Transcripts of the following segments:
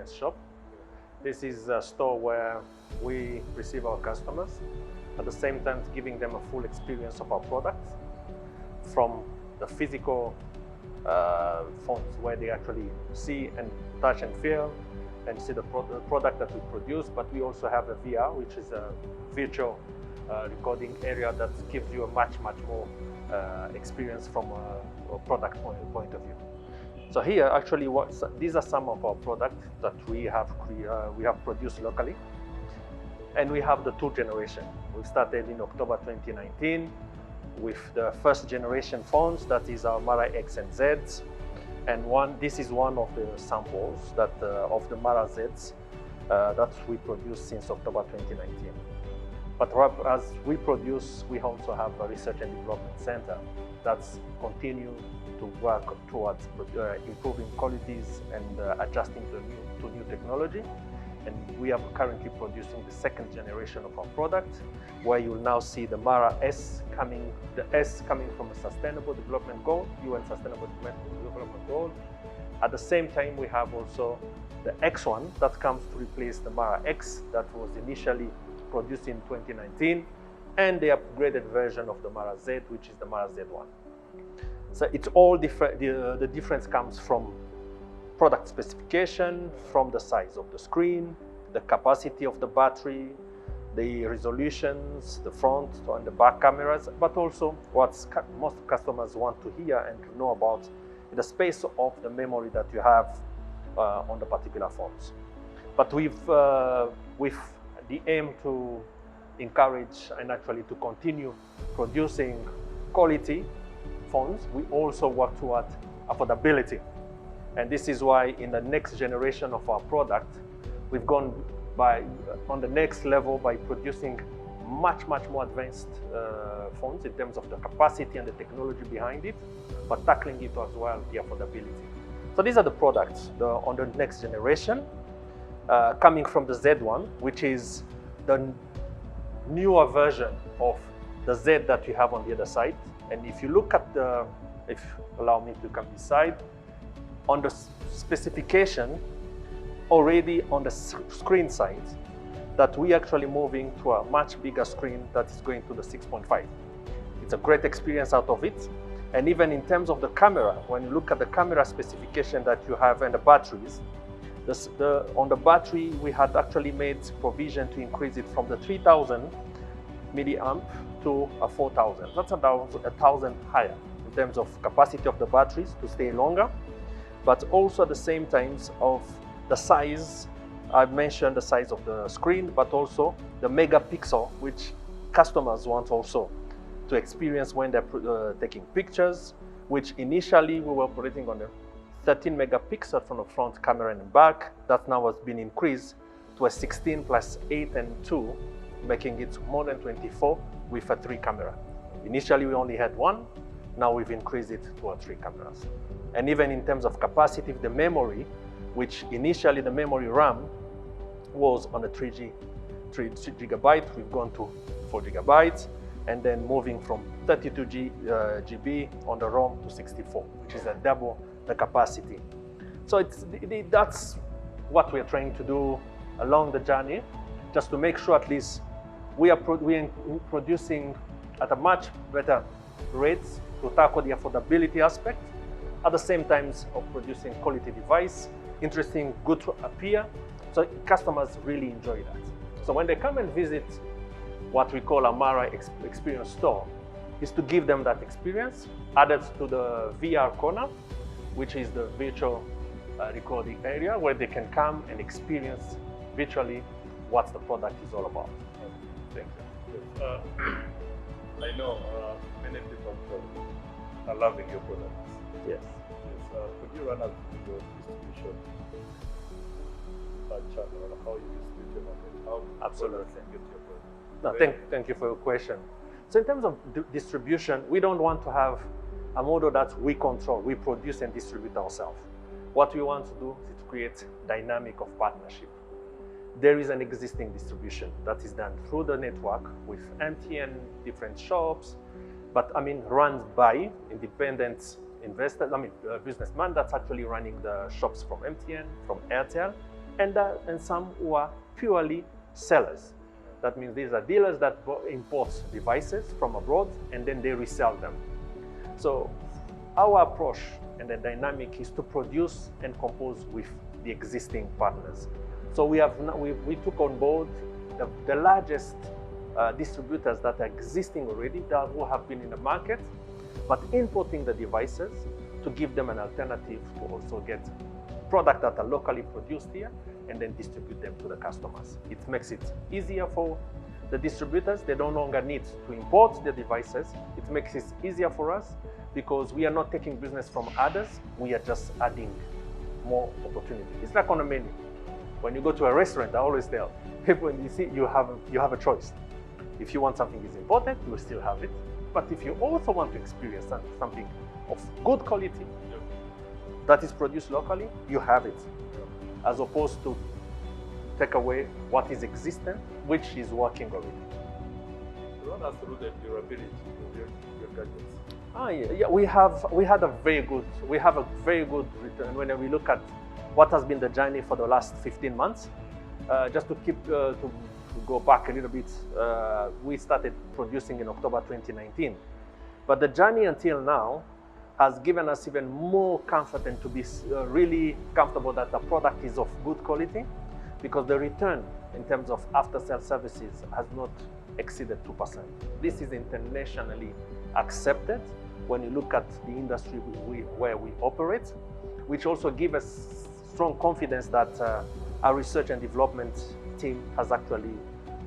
experience shop. This is a store where we receive our customers, at the same time giving them a full experience of our products, from the physical phones where they actually see and touch and feel and see the product that we produce, but we also have a VR, which is a virtual recording area that gives you a much more experience from a product point of view. So here, actually, these are some of our products that we have produced locally, and we have the 2 generation. We started in October 2019 with the first generation phones, that is our Mara X and Zs, and this is one of the samples that of the Mara Zs that we produced since October 2019. But as we produce, we also have a research and development center that's continue to work towards improving qualities and adjusting to new technology. And we are currently producing the 2nd generation of our product, where you'll now see the Mara S coming, the S coming from a Sustainable Development Goal, UN Sustainable Development Goal. At the same time, we have also the X1 that comes to replace the Mara X that was initially produced in 2019, and the upgraded version of the Mara Z, which is the Mara Z1. So it's all different. The difference comes from product specification, from the size of the screen, the capacity of the battery, the resolutions, the front and the back cameras, but also what most customers want to hear and to know about the space of the memory that you have on the particular phones. But with the aim to encourage and actually to continue producing quality phones, we also work toward affordability. And this is why in the next generation of our product, we've gone on the next level by producing much more advanced phones in terms of the capacity and the technology behind it, but tackling it as well, the affordability. So these are the products on the next generation, coming from the Z1, which is the newer version of the Z that you have on the other side. And if you look at if you allow me to come this side, on the specification, already on the screen side, that we actually moving to a much bigger screen that is going to the 6.5. It's a great experience out of it. And even in terms of the camera, when you look at the camera specification that you have and the batteries, on the battery, we had actually made provision to increase it from the 3000 milliamp to a 4000. That's about 1,000 higher in terms of capacity of the batteries to stay longer, but also at the same times of the size. I've mentioned the size of the screen, but also the megapixel, which customers want also to experience when they're taking pictures, which initially we were operating on the 13 megapixel from the front camera and the back. That now has been increased to a 16 plus 8 and 2, making it more than 24 with a 3 camera. Initially we only had 1, now we've increased it to 3 cameras. And even in terms of capacity, the memory, which initially the memory RAM was on a 3 gigabyte, we've gone to 4 gigabytes, and then moving from 32 GB on the ROM to 64, which is a double the capacity. So that's what we're trying to do along the journey, just to make sure at least we are producing at a much better rates to tackle the affordability aspect, at the same time of producing quality device, interesting, good to appear. So customers really enjoy that. So when they come and visit what we call a Mara Experience Store, is to give them that experience, added to the VR corner, which is the virtual recording area where they can come and experience virtually what the product is all about. Thank you. I know many people are loving your products. Yes. Could you run us through your distribution channel, how you distribute your market? How Absolutely. Get your product? No, thank you for your question. So in terms of distribution, we don't want to have a model that we control, we produce and distribute ourselves. What we want to do is to create dynamic of partnership. There is an existing distribution that is done through the network with MTN, different shops, but run by independent investors, businessman that's actually running the shops from MTN, from Airtel, and some who are purely sellers. That means these are dealers that import devices from abroad and then they resell them. So our approach and the dynamic is to produce and compose with the existing partners. So we took on board the largest distributors that are existing already, that who have been in the market, but importing the devices to give them an alternative to also get products that are locally produced here and then distribute them to the customers. It makes it easier for the distributors. They no longer need to import the devices. It makes it easier for us because we are not taking business from others. We are just adding more opportunity. It's like on a menu. When you go to a restaurant, I always tell people, when you see, you have a choice. If you want something is important, you will still have it. But if you also want to experience something of good quality that is produced locally, you have it. As opposed to take away what is existent, which is working already. Run us through the durability of your gadgets. Yeah, we have a very good return when we look at what has been the journey for the last 15 months. Just to go back a little bit, we started producing in October 2019, but the journey until now has given us even more comfort and to be really comfortable that the product is of good quality, because the return in terms of after-sales services has not exceeded 2%. This is internationally accepted when you look at the industry where we operate, which also gives us strong confidence that our research and development team has actually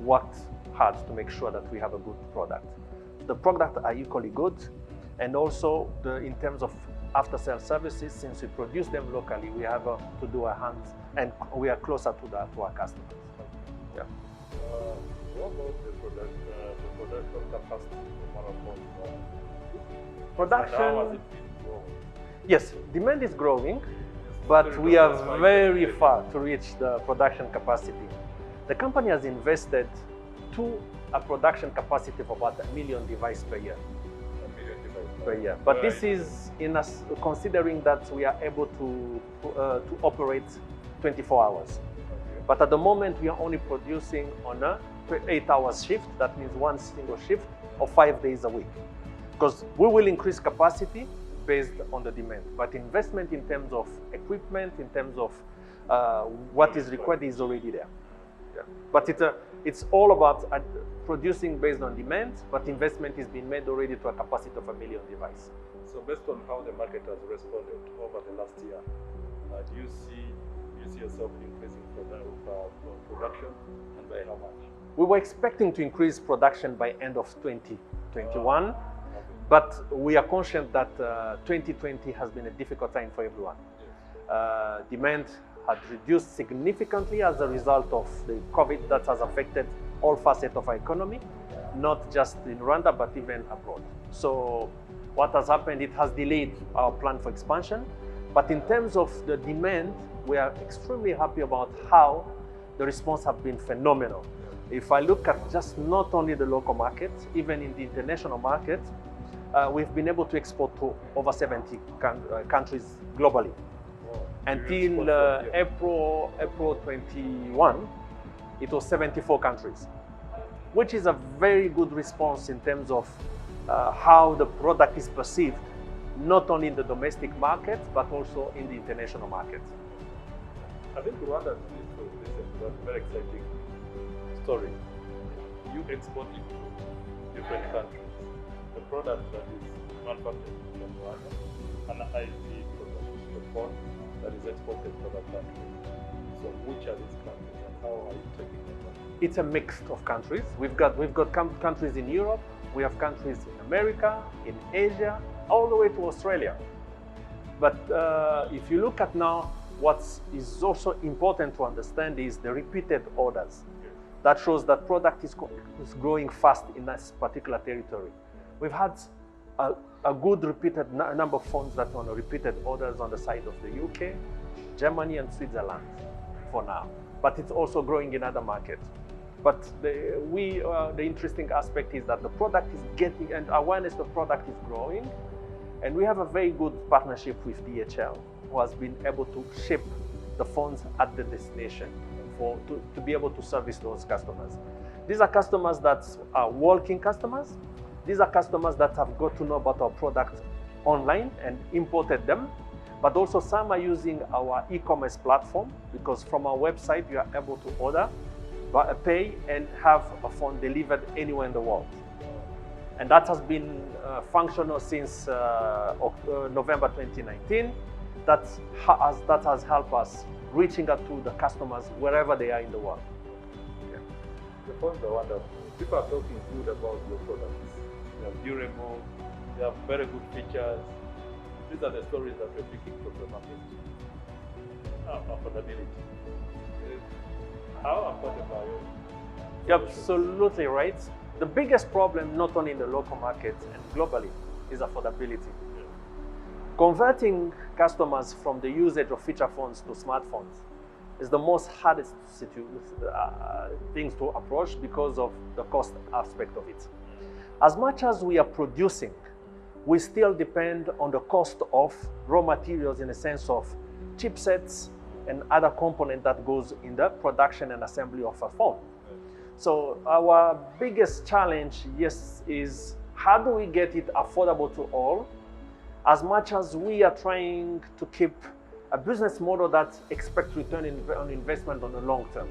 worked hard to make sure that we have a good product. The products are equally good, and also in terms of after-sales services, since we produce them locally, we have to do our hands, and we are closer to our customers. Yeah. What about the production capacity for Marathon? Production. And how has it been growing? Yes, demand is growing, but we are very far to reach the production capacity. The company has invested to a production capacity of about 1 million devices per year. But this is in us considering that we are able to operate 24 hours. But at the moment, we are only producing on a 8-hour shift. That means one single shift of 5 days a week. Because we will increase capacity based on the demand. But investment in terms of equipment, in terms of what is required is already there. Yeah. But it's all about producing based on demand, but investment is being made already to a capacity of 1 million devices. So based on how the market has responded over the last year, do you see yourself increasing production, and by how much? We were expecting to increase production by end of 2021, but we are conscious that 2020 has been a difficult time for everyone. Yes. Demand had reduced significantly as a result of the COVID that has affected all facets of our economy, not just in Rwanda, but even abroad. So what has happened, it has delayed our plan for expansion. But in terms of the demand, we are extremely happy about how the response has been phenomenal. If I look at just not only the local market, even in the international market, we've been able to export to over 70 countries globally. Until April 21, it was 74 countries, which is a very good response in terms of how the product is perceived, not only in the domestic market, but also in the international market. I think Rwanda is a very exciting story. You export it to different countries. The product that is manufactured in Rwanda, an IT product, the phone that is exported to other countries. So which are these countries and how are you taking them? It's a mix of countries. We've got countries in Europe, we have countries in America, in Asia, all the way to Australia. But if you look at now, what is also important to understand is the repeated orders. Yes. That shows that product is growing fast in this particular territory. We've had a good repeated number of phones that are on repeated orders on the side of the UK, Germany and Switzerland for now. But it's also growing in other markets. But the interesting aspect is that the product is getting, and awareness of the product is growing. And we have a very good partnership with DHL, who has been able to ship the phones at the destination to be able to service those customers. These are customers that are walking customers. These are customers that have got to know about our product online and imported them. But also some are using our e-commerce platform, because from our website you are able to order, pay and have a phone delivered anywhere in the world. And that has been functional since November 2019. That has helped us reaching out to the customers wherever they are in the world. Yeah. The phones are wonderful. People are talking good about your products. They are durable, they have very good features. These are the stories that we're picking from the market. Affordability. How affordable are you? You're absolutely right. The biggest problem, not only in the local market and globally, is affordability. Yeah. Converting customers from the usage of feature phones to smartphones is the most hardest things to approach because of the cost aspect of it. As much as we are producing, we still depend on the cost of raw materials in the sense of chipsets and other component that goes in the production and assembly of a phone. So our biggest challenge, yes, is how do we get it affordable to all, as much as we are trying to keep a business model that expects return on investment on the long term.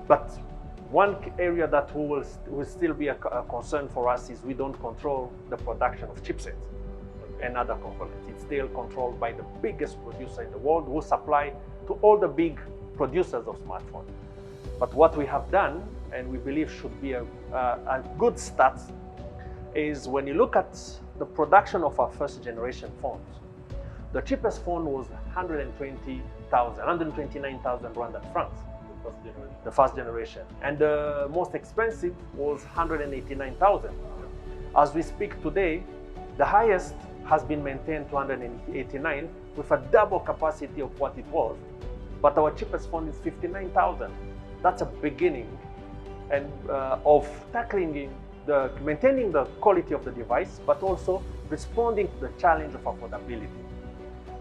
But one area that will still be a concern for us is we don't control the production of chipsets and other components. It's still controlled by the biggest producer in the world who supply to all the big producers of smartphones. But what we have done, and we believe should be a good start, is when you look at the production of our first generation phones, the cheapest phone was 129,000 Rwandan francs. The first generation. And the most expensive was 189,000. As we speak today, the highest has been maintained to 189 with a double capacity of what it was. But our cheapest phone is 59,000. That's a beginning and of tackling maintaining the quality of the device, but also responding to the challenge of affordability.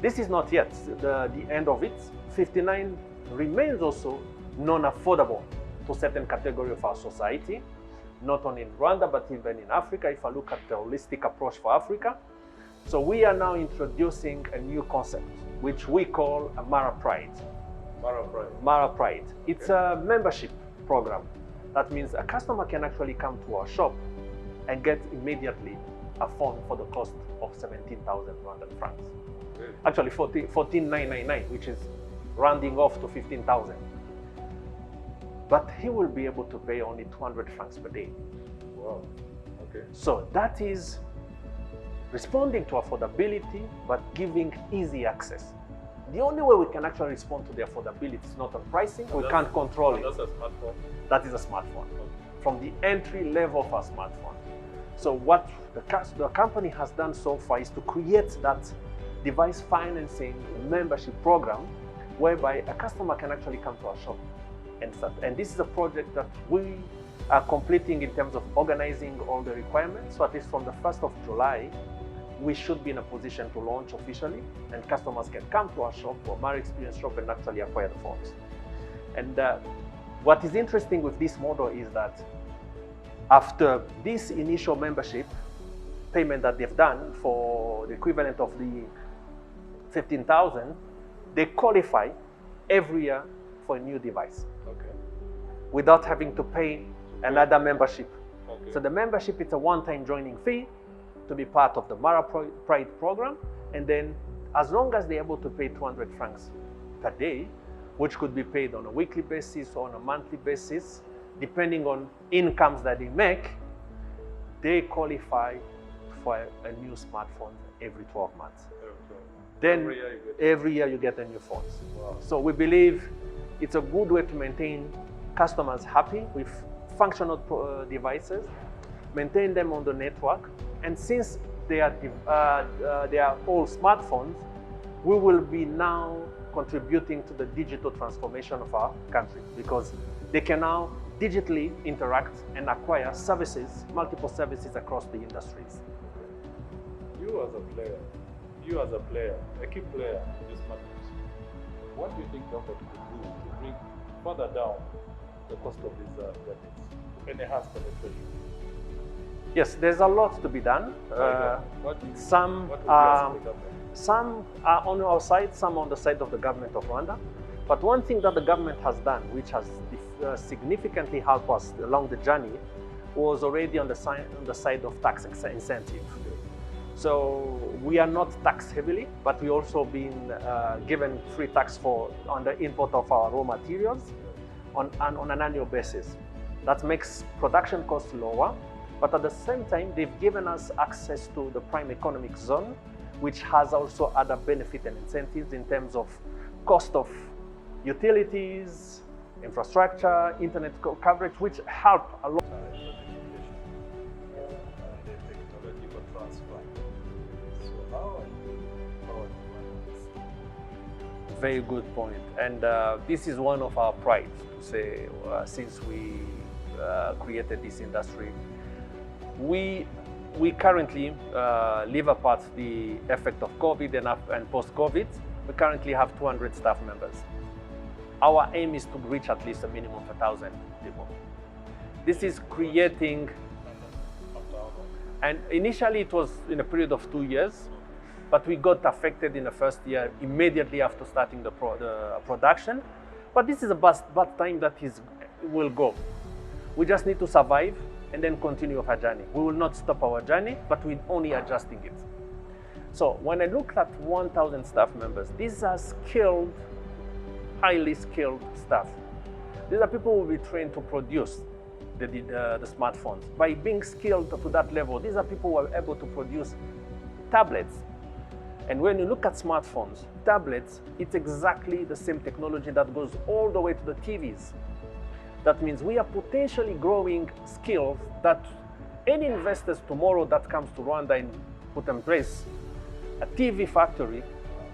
This is not yet the end of it. 59 remains also non-affordable to certain category of our society, not only in Rwanda, but even in Africa, if I look at the holistic approach for Africa. So we are now introducing a new concept, which we call a Mara Pride. Mara Pride. Mara Pride. It's a membership program. That means a customer can actually come to our shop and get immediately a phone for the cost of 17,000 Rwandan francs. Really? Actually 14,999, which is rounding off to 15,000. But he will be able to pay only 200 francs per day. Wow. Okay. So that is responding to affordability, but giving easy access. The only way we can actually respond to the affordability is not on pricing. We can't control it. That's a smartphone? That is a smartphone. Okay. From the entry level of a smartphone. So what the company has done so far is to create that device financing membership program whereby a customer can actually come to our shop and start. And this is a project that we are completing in terms of organizing all the requirements. So at least from the 1st of July, we should be in a position to launch officially, and customers can come to our shop or Mara Experience shop and actually acquire the phones. And what is interesting with this model is that after this initial membership payment that they've done for the equivalent of the 15,000, they qualify every year for a new device. Okay. Without having to pay another membership. Okay. So the membership is a one-time joining fee to be part of the Mara Pride program, and then as long as they're able to pay 200 francs per day, which could be paid on a weekly basis or on a monthly basis, depending on incomes that they make, they qualify for a new smartphone every 12 months. Then every year you get a new phone. Wow. So we believe it's a good way to maintain customers happy with functional devices, maintain them on the network, and since they are all smartphones, we will be now contributing to the digital transformation of our country, because they can now digitally interact and acquire services, multiple services across the industries. You as a player, a key player in this market, what do you think government could do to bring further down the cost of these gadgets, to enhance penetration? Yes, there's a lot to be done. Some are on our side, some on the side of the government of Rwanda. But one thing that the government has done, which has significantly helped us along the journey, was already on the side of tax incentive. So we are not taxed heavily, but we also been given free tax on the import of our raw materials on an annual basis. That makes production costs lower, but at the same time, they've given us access to the prime economic zone, which has also other benefits and incentives in terms of cost of utilities, infrastructure, internet coverage, which help a lot. Very good point, and this is one of our pride to say since we created this industry. We currently live apart the effect of COVID and post-COVID. We currently have 200 staff members. Our aim is to reach at least a minimum of 1,000 people. This is creating, and initially it was in a period of 2 years, but we got affected in the first year immediately after starting the production. But this is a bad time that will go. We just need to survive and then continue our journey. We will not stop our journey, but we're only adjusting it. So when I look at 1,000 staff members, these are skilled, highly skilled staff. These are people who will be trained to produce the smartphones. By being skilled to that level, these are people who are able to produce tablets. And when you look at smartphones, tablets, it's exactly the same technology that goes all the way to the TVs. That means we are potentially growing skills that any investors tomorrow that comes to Rwanda and put in place a TV factory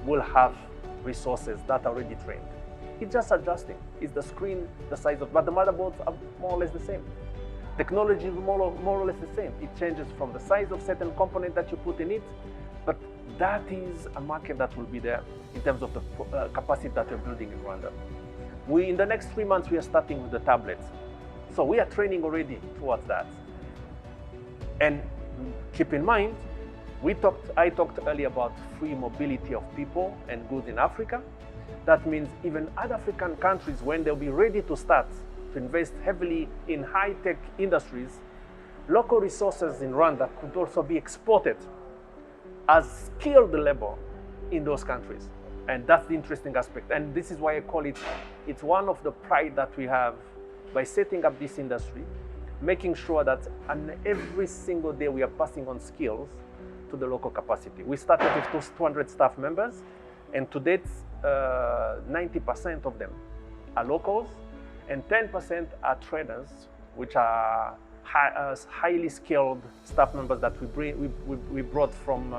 will have resources that are already trained. It's just adjusting. It's the screen, the size of, but the motherboards are more or less the same. Technology is more or less the same. It changes from the size of certain component that you put in it, but that is a market that will be there in terms of the capacity that we're building in Rwanda. In the next 3 months, we are starting with the tablets. So we are training already towards that. And keep in mind, I talked earlier about free mobility of people and goods in Africa. That means even other African countries, when they'll be ready to start to invest heavily in high-tech industries, local resources in Rwanda could also be exported as skilled labor in those countries. And that's the interesting aspect. And this is why I call it's one of the pride that we have by setting up this industry, making sure that every single day we are passing on skills to the local capacity. We started with 200 staff members, and to date, 90% of them are locals, and 10% are trainers, which are highly skilled staff members that we brought from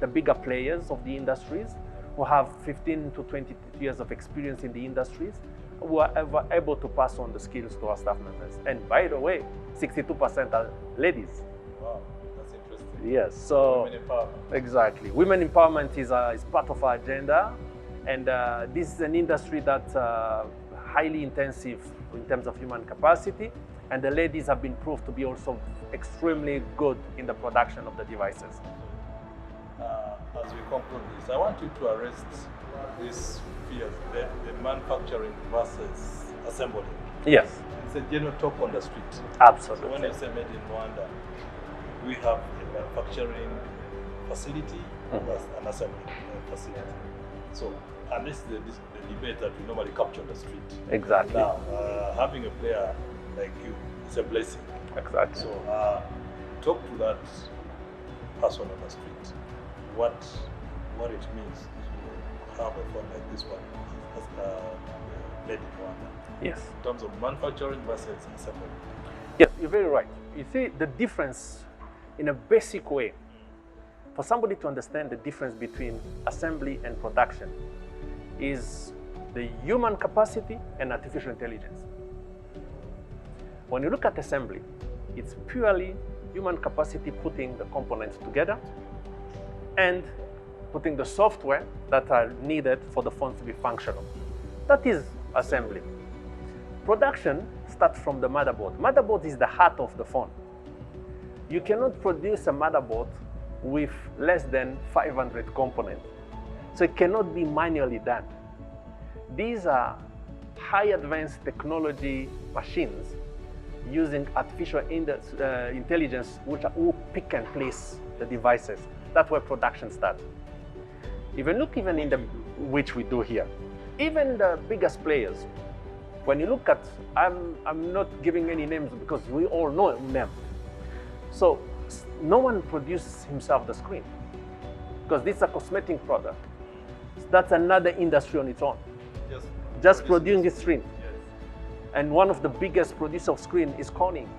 the bigger players of the industries, who have 15 to 20 years of experience in the industries, who are able to pass on the skills to our staff members. And by the way, 62% are ladies. Wow, that's interesting. Yes, so women empowerment. Exactly. Women empowerment is part of our agenda, and this is an industry that's highly intensive in terms of human capacity, and the ladies have been proved to be also extremely good in the production of the devices. As we conclude this, I want you to arrest this fear, the manufacturing versus assembly. Yes. It's a general talk on the street. Absolutely. So when you say made in Rwanda, we have a manufacturing facility plus an assembly facility. So, and this is the debate that we normally capture on the street. Exactly. Now, having a player like you is a blessing. Exactly. So, talk to that person on the street. What it means to have a phone like this one made in Rwanda. Yes. In terms of manufacturing versus assembly. Yes, you're very right. You see the difference in a basic way. For somebody to understand the difference between assembly and production is the human capacity and artificial intelligence. When you look at assembly, it's purely human capacity putting the components together and putting the software that are needed for the phone to be functional. That is assembly. Production starts from the motherboard. Motherboard is the heart of the phone. You cannot produce a motherboard with less than 500 components. So it cannot be manually done. These are high advanced technology machines using artificial intelligence which will pick and place the devices. That's where production starts. Even look even in the, which we do here. Even the biggest players, when you look at, I'm not giving any names because we all know them. So no one produces himself the screen because this is a cosmetic product. That's another industry on its own. Just producing the screen. Yes. And one of the biggest producers of screen is Corning.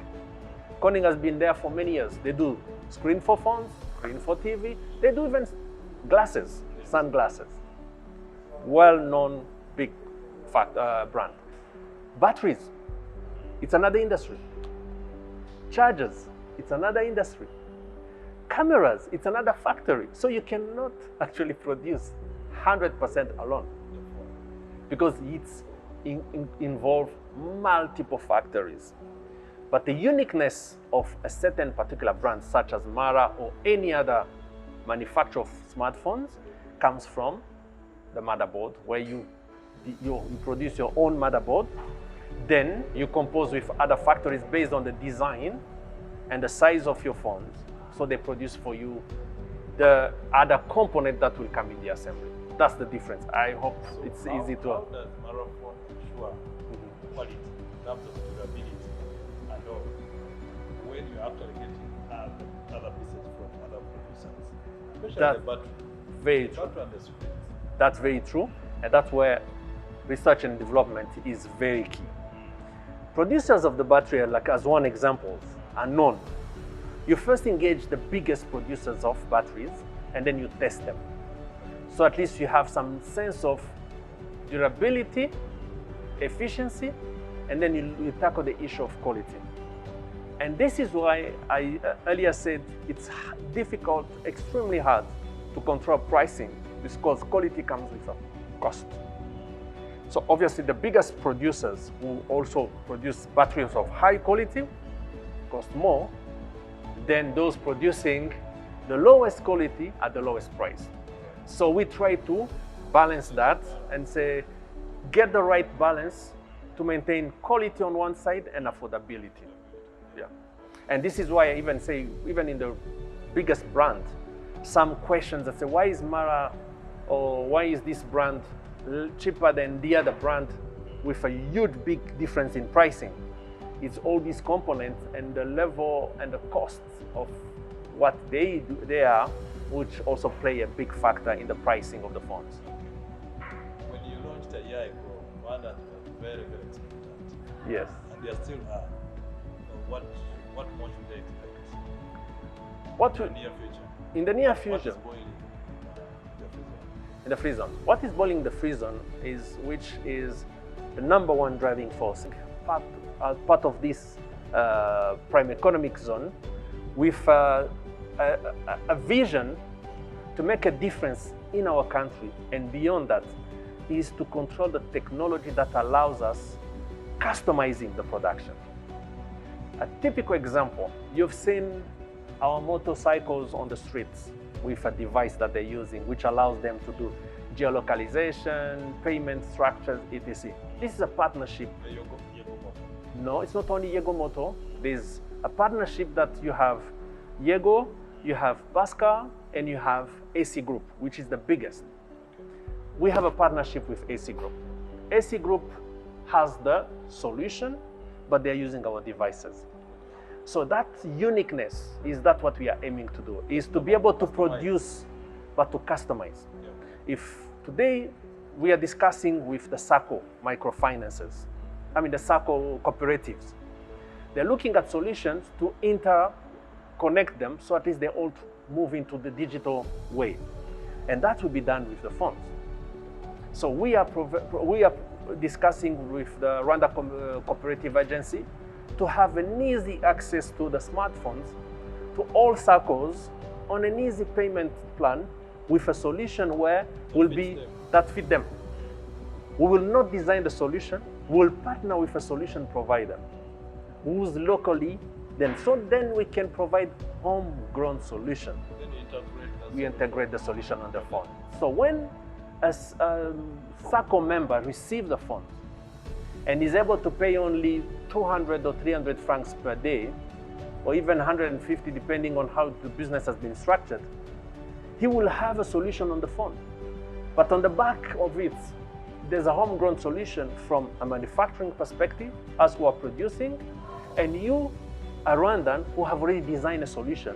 Corning has been there for many years. They do screen for phones, screen for TV. They do even glasses, sunglasses. Well-known big brand. Batteries, it's another industry. Chargers, it's another industry. Cameras, it's another factory. So you cannot actually produce 100% alone because it's involve multiple factories. But the uniqueness of a certain particular brand, such as Mara or any other manufacturer of smartphones, comes from the motherboard, where you produce your own motherboard. Then you compose with other factories based on the design and the size of your phones. So they produce for you the other component that will come in the assembly. That's the difference. I hope it's easy to. How does Marathon ensure quality in terms of durability and all when you're actually getting other pieces from other producers, especially the battery? Very true. Battery and the screens. That's very true, and that's where research and development is very key. Producers of the battery, like as one example, are known. You first engage the biggest producers of batteries, and then you test them. So at least you have some sense of durability, efficiency, and then you tackle the issue of quality. And this is why I earlier said it's difficult, extremely hard to control pricing because quality comes with a cost. So obviously the biggest producers who also produce batteries of high quality cost more than those producing the lowest quality at the lowest price. So we try to balance that and say, get the right balance to maintain quality on one side and affordability. Yeah. And this is why I even say, even in the biggest brand, some questions that say, why is Mara or why is this brand cheaper than the other brand with a huge big difference in pricing? It's all these components and the level and the costs of what they are, which also play a big factor in the pricing of the phones. When you launched a year ago, Rwanda was very, very expectant. Yes. And they still are. What more should they expect in the near future? In the near What future. is boiling the free zone? In the free zone. What is boiling the free zone which is the #1 driving force, part of this prime economic zone, with a vision to make a difference in our country, and beyond that is to control the technology that allows us customizing the production. A typical example, you've seen our motorcycles on the streets with a device that they're using, which allows them to do geolocalization, payment structures, etc. This is a partnership. No, it's not only Yego Moto. There's a partnership that you have Yego, you have Pascal, and you have AC Group, which is the biggest. We have a partnership with AC Group. AC Group has the solution, but they're using our devices. So that uniqueness is that what we are aiming to do, is to be able to produce, but to customize. If today we are discussing with the SACCO microfinances, the SACCO cooperatives, they're looking at solutions to interconnect them so at least they all move into the digital way. And that will be done with the phones. So we are discussing with the Rwanda Cooperative Agency to have an easy access to the smartphones to all SACCOs on an easy payment plan with a solution where will be that fit them. We will not design the solution. We will partner with a solution provider who's locally, then we can provide homegrown solution. We integrate the solution on the fund. So when a SACCO member receives the fund and is able to pay only 200 or 300 francs per day, or even 150 depending on how the business has been structured, he will have a solution on the fund. But on the back of it, there's a homegrown solution from a manufacturing perspective, us who are producing, and you, a Rwandan, who have already designed a solution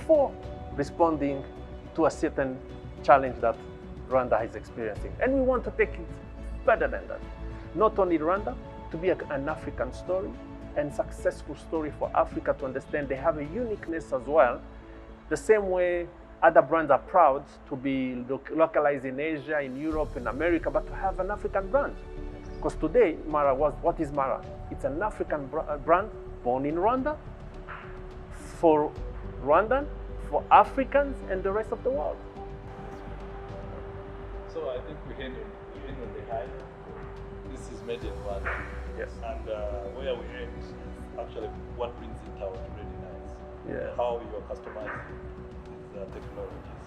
for responding to a certain challenge that Rwanda is experiencing. And we want to take it further than that. Not only Rwanda, to be an African story and successful story for Africa to understand they have a uniqueness as well, the same way other brands are proud to be localized in Asia, in Europe, in America, but to have an African brand. Because today, Mara, what is Mara? It's an African brand born in Rwanda, for Rwandan, for Africans, and the rest of the world. So I think we end on the high. This is made in Rwanda. Yes. And where we end is actually what brings it out really nice. Yeah. How you are customizing the technologies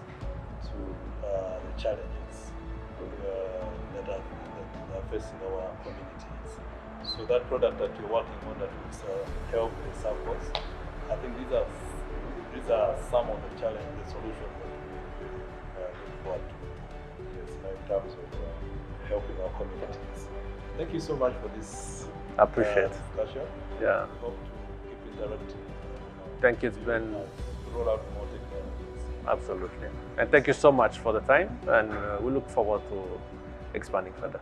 to the challenges that are facing our communities. So that product that you're working on that will help the SACCOs, I think these are some of the challenges, the solutions that we look forward to. Yes, in terms of helping our communities. Thank you so much for this Appreciate discussion. Yeah. We hope to keep interacting. Thank you. It's been roll out more technologies. Absolutely. And thank you so much for the time, and we look forward to expanding further.